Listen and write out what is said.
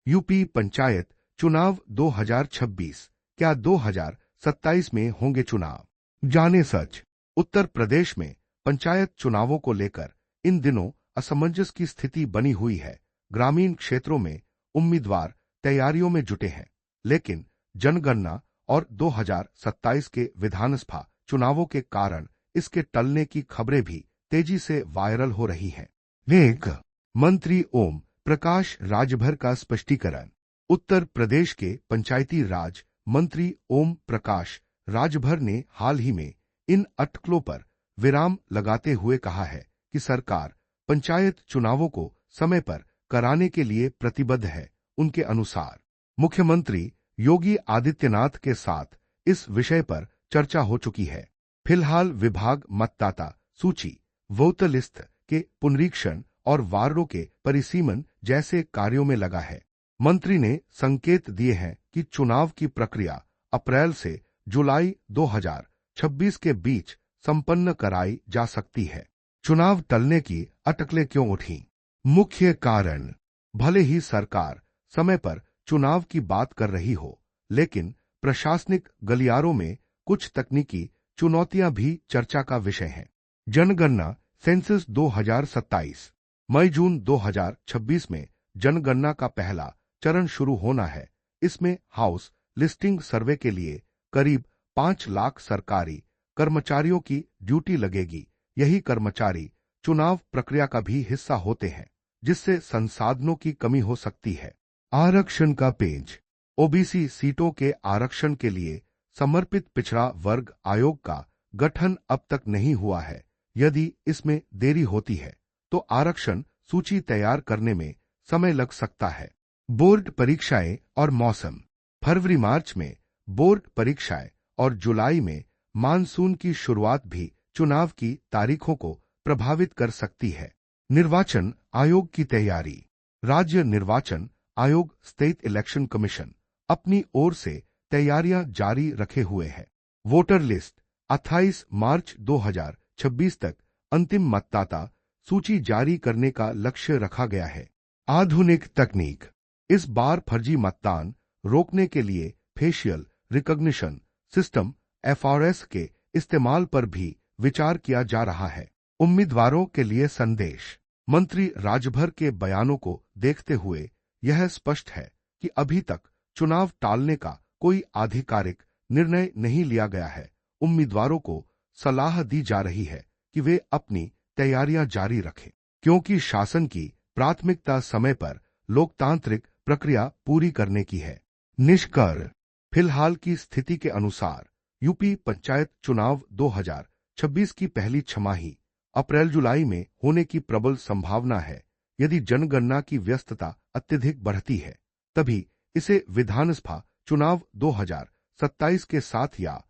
UP panchayat चुनाव 2026, क्या 2027 में होंगे चुनाव? जाने सच। उत्तर प्रदेश में पंचायत चुनावों को लेकर इन दिनों असमंजस की स्थिति बनी हुई है। ग्रामीण क्षेत्रों में उम्मीदवार तैयारियों में जुटे हैं, लेकिन जनगणना और 2027 के विधानसभा चुनावों के कारण इसके टलने की खबरें भी तेजी से वायरल हो रही हैं। एक मंत्री ओम प्रकाश राजभर का स्पष्टीकरण। उत्तर प्रदेश के पंचायती राज मंत्री ओम प्रकाश राजभर ने हाल ही में इन अटकलों पर विराम लगाते हुए कहा है कि सरकार पंचायत चुनावों को समय पर कराने के लिए प्रतिबद्ध है। उनके अनुसार मुख्यमंत्री योगी आदित्यनाथ के साथ इस विषय पर चर्चा हो चुकी है। फिलहाल विभाग मतदाता सूची, वोटर लिस्ट के पुनरीक्षण और वार्डों के परिसीमन जैसे कार्यों में लगा है। मंत्री ने संकेत दिए हैं कि चुनाव की प्रक्रिया अप्रैल से जुलाई 2026 के बीच संपन्न कराई जा सकती है। चुनाव टलने की अटकलें क्यों उठी? मुख्य कारण, भले ही सरकार समय पर चुनाव की बात कर रही हो, लेकिन प्रशासनिक गलियारों में कुछ तकनीकी चुनौतियां भी चर्चा का विषय हैं। जनगणना सेंसस 2027, मई जून 2026 में जनगणना का पहला चरण शुरू होना है। इसमें हाउस लिस्टिंग सर्वे के लिए करीब 5 लाख सरकारी कर्मचारियों की ड्यूटी लगेगी। यही कर्मचारी चुनाव प्रक्रिया का भी हिस्सा होते हैं, जिससे संसाधनों की कमी हो सकती है। आरक्षण का पेज। ओबीसी सीटों के आरक्षण के लिए समर्पित पिछड़ा वर्ग आयोग का गठन अब तक नहीं हुआ है। यदि इसमें देरी होती है तो आरक्षण सूची तैयार करने में समय लग सकता है। बोर्ड परीक्षाएं और मौसम। फरवरी मार्च में बोर्ड परीक्षाएं और जुलाई में मानसून की शुरुआत भी चुनाव की तारीखों को प्रभावित कर सकती है। निर्वाचन आयोग की तैयारी। राज्य निर्वाचन आयोग स्टेट इलेक्शन कमीशन अपनी ओर से तैयारियां जारी रखे हुए है। वोटर लिस्ट 28 मार्च 2026 तक अंतिम मतदाता सूची जारी करने का लक्ष्य रखा गया है। आधुनिक तकनीक। इस बार फर्जी मतदान रोकने के लिए फेशियल रिकॉग्निशन सिस्टम FRS के इस्तेमाल पर भी विचार किया जा रहा है। उम्मीदवारों के लिए संदेश। मंत्री राजभर के बयानों को देखते हुए यह स्पष्ट है कि अभी तक चुनाव टालने का कोई आधिकारिक निर्णय नहीं लिया गया है। उम्मीदवारों को सलाह दी जा रही है कि वे अपनी तैयारियां जारी रखें, क्योंकि शासन की प्राथमिकता समय पर लोकतांत्रिक प्रक्रिया पूरी करने की है। निष्कर्ष। फिलहाल की स्थिति के अनुसार यूपी पंचायत चुनाव 2026 की पहली छमाही अप्रैल-जुलाई में होने की प्रबल संभावना है। यदि जनगणना की व्यस्तता अत्यधिक बढ़ती है, तभी इसे विधानसभा चुनाव 2027 के साथ या